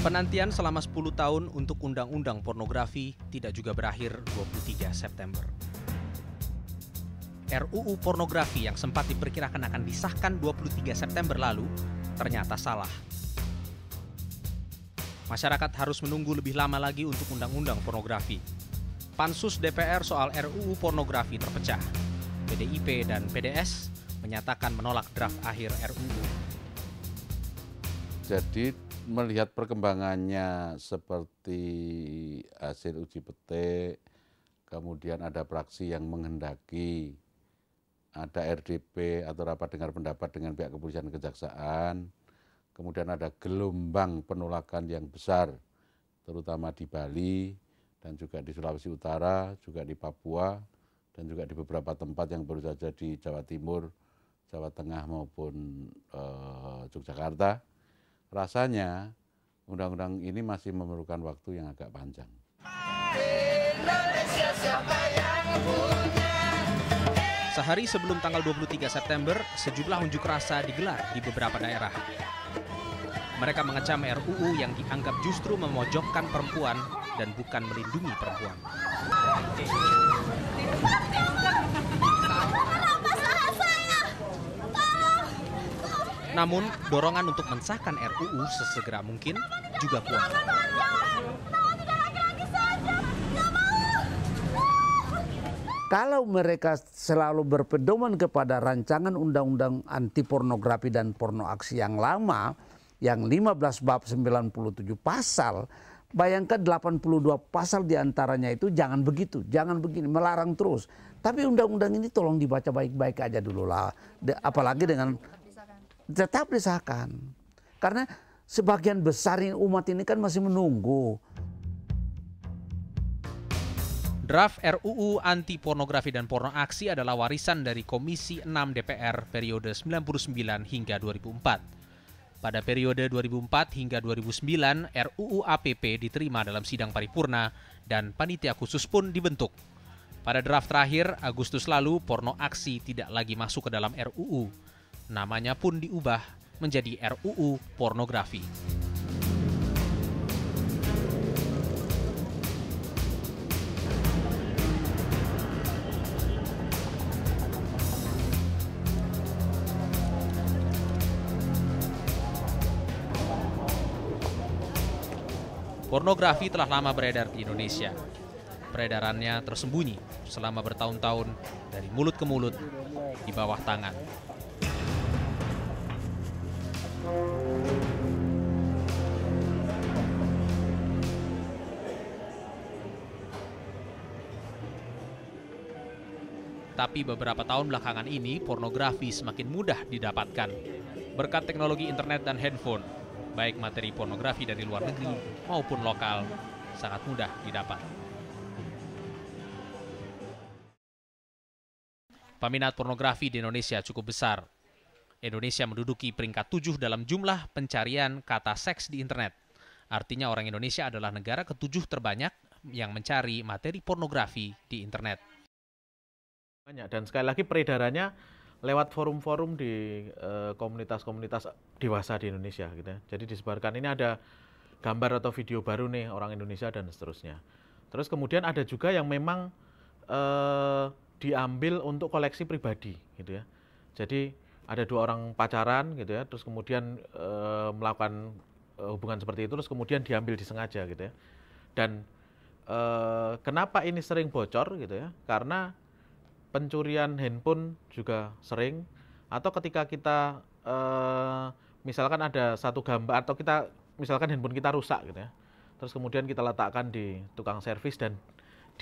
Penantian selama 10 tahun untuk undang-undang pornografi tidak juga berakhir 23 September. RUU pornografi yang sempat diperkirakan akan disahkan 23 September lalu ternyata salah. Masyarakat harus menunggu lebih lama lagi untuk undang-undang pornografi. Pansus DPR soal RUU pornografi terpecah. PDIP dan PDS menyatakan menolak draft akhir RUU. Jadi melihat perkembangannya seperti hasil uji petik, kemudian ada praksi yang menghendaki, ada RDP atau rapat dengar pendapat dengan pihak kepolisian dan kejaksaan, kemudian ada gelombang penolakan yang besar, terutama di Bali dan juga di Sulawesi Utara, juga di Papua, dan juga di beberapa tempat yang baru saja di Jawa Timur, Jawa Tengah maupun Yogyakarta. Rasanya undang-undang ini masih memerlukan waktu yang agak panjang. Sehari sebelum tanggal 23 September, sejumlah unjuk rasa digelar di beberapa daerah. Mereka mengecam RUU yang dianggap justru memojokkan perempuan dan bukan melindungi perempuan. Namun, dorongan untuk mensahkan RUU sesegera mungkin juga kuat. Kalau mereka selalu berpedoman kepada rancangan undang-undang anti pornografi dan porno aksi yang lama, yang 15 bab 97 pasal, bayangkan 82 pasal diantaranya itu jangan begitu, jangan begini, melarang terus. Tapi undang-undang ini tolong dibaca baik-baik aja dulu lah, apalagi dengan tetap disahkan. Karena sebagian besar umat ini kan masih menunggu. Draft RUU anti pornografi dan porno aksi adalah warisan dari Komisi 6 DPR periode 99 hingga 2004. Pada periode 2004 hingga 2009, RUU APP diterima dalam sidang paripurna dan panitia khusus pun dibentuk. Pada draft terakhir, Agustus lalu, porno aksi tidak lagi masuk ke dalam RUU. Namanya pun diubah menjadi RUU pornografi. Pornografi telah lama beredar di Indonesia. Peredarannya tersembunyi selama bertahun-tahun dari mulut ke mulut di bawah tangan. Tapi beberapa tahun belakangan ini, pornografi semakin mudah didapatkan. Berkat teknologi internet dan handphone, baik materi pornografi dari luar negeri maupun lokal, sangat mudah didapat. Peminat pornografi di Indonesia cukup besar. Indonesia menduduki peringkat 7 dalam jumlah pencarian kata seks di internet. Artinya orang Indonesia adalah negara ke-7 terbanyak yang mencari materi pornografi di internet. Dan sekali lagi peredarannya lewat forum-forum di komunitas-komunitas dewasa di Indonesia gitu ya. Jadi disebarkan ini ada gambar atau video baru nih orang Indonesia dan seterusnya. Terus kemudian ada juga yang memang diambil untuk koleksi pribadi gitu ya. Jadi ada 2 orang pacaran gitu ya, terus kemudian melakukan hubungan seperti itu, terus kemudian diambil disengaja gitu ya. Dan kenapa ini sering bocor gitu ya? Karena pencurian handphone juga sering, atau ketika kita misalkan ada satu gambar atau kita misalkan handphone kita rusak gitu ya, terus kemudian kita letakkan di tukang servis dan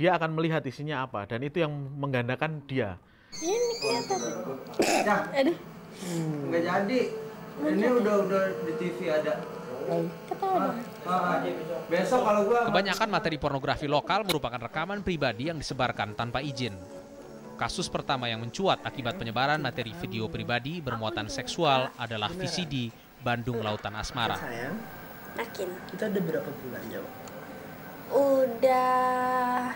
dia akan melihat isinya apa, dan itu yang menggandakan dia. Ini kelihatan. Aduh. Nggak jadi. Ini udah di TV ada. Ketawa dong. Besok kalau gua. Kebanyakan materi pornografi lokal merupakan rekaman pribadi yang disebarkan tanpa izin. Kasus pertama yang mencuat akibat penyebaran materi video pribadi bermuatan seksual adalah VCD Bandung Lautan Asmara. Sayang, Makin. kita udah berapa bulan jawab? Udah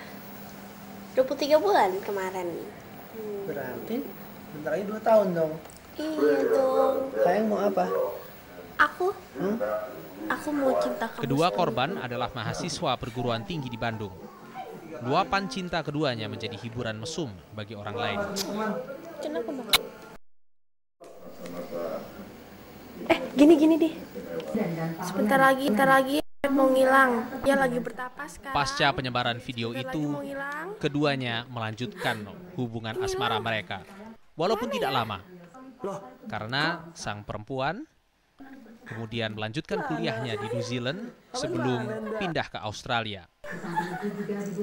23 bulan kemarin. Berarti bentar lagi 2 tahun dong. Iya dong. Sayang mau apa? Aku Aku mau cinta kamu. Kedua korban adalah mahasiswa perguruan tinggi di Bandung. Luapan cinta keduanya menjadi hiburan mesum bagi orang lain. Kenapa bang? Gini deh. Sebentar lagi mau ngilang. Dia lagi bertapa sekarang. Pasca penyebaran video Sebentar itu, lagi mau ngilang. keduanya melanjutkan hubungan asmara mereka. Walaupun tidak lama. Karena sang perempuan kemudian melanjutkan kuliahnya di New Zealand sebelum pindah ke Australia.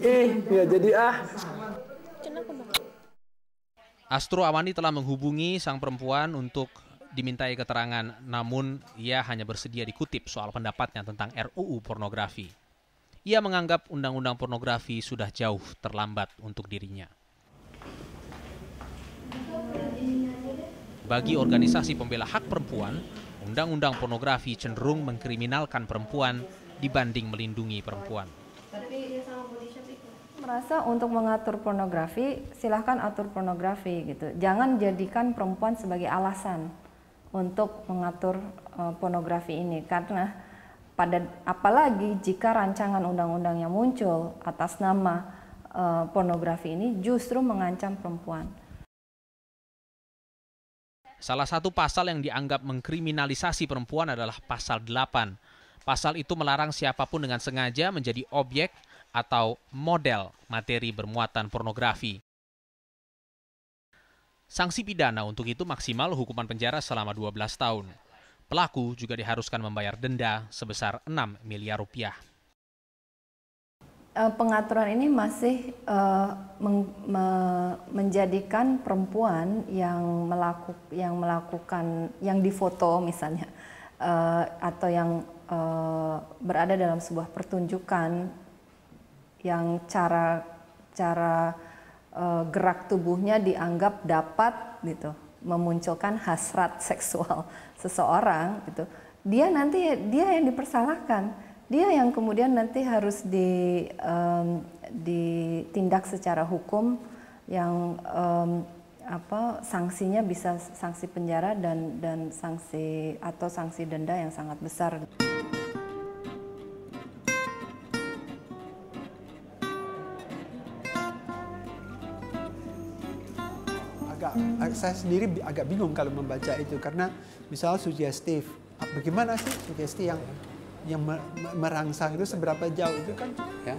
Nggak jadi ah. Kenapa bang? Astro Awani telah menghubungi sang perempuan untuk dimintai keterangan, namun ia hanya bersedia dikutip soal pendapatnya tentang RUU pornografi. Ia menganggap undang-undang pornografi sudah jauh terlambat untuk dirinya. Bagi organisasi pembela hak perempuan, undang-undang pornografi cenderung mengkriminalkan perempuan dibanding melindungi perempuan. Merasa untuk mengatur pornografi, silahkan atur pornografi gitu. Jangan jadikan perempuan sebagai alasan untuk mengatur pornografi ini, karena apalagi jika rancangan undang-undang yang muncul atas nama pornografi ini justru mengancam perempuan. Salah satu pasal yang dianggap mengkriminalisasi perempuan adalah pasal 8. Pasal itu melarang siapapun dengan sengaja menjadi objek atau model materi bermuatan pornografi. Sanksi pidana untuk itu maksimal hukuman penjara selama 12 tahun. Pelaku juga diharuskan membayar denda sebesar 6 miliar rupiah. Pengaturan ini masih menjadikan perempuan yang melakukan yang difoto misalnya atau yang berada dalam sebuah pertunjukan yang cara gerak tubuhnya dianggap dapat gitu memunculkan hasrat seksual seseorang gitu. Dia yang dipersalahkan. Dia yang kemudian nanti harus ditindak secara hukum yang sanksinya bisa sanksi penjara dan sanksi denda yang sangat besar. Saya sendiri agak bingung kalau membaca itu, karena misal sugestif, bagaimana sih sugesti yang merangsang itu seberapa jauh itu kan ya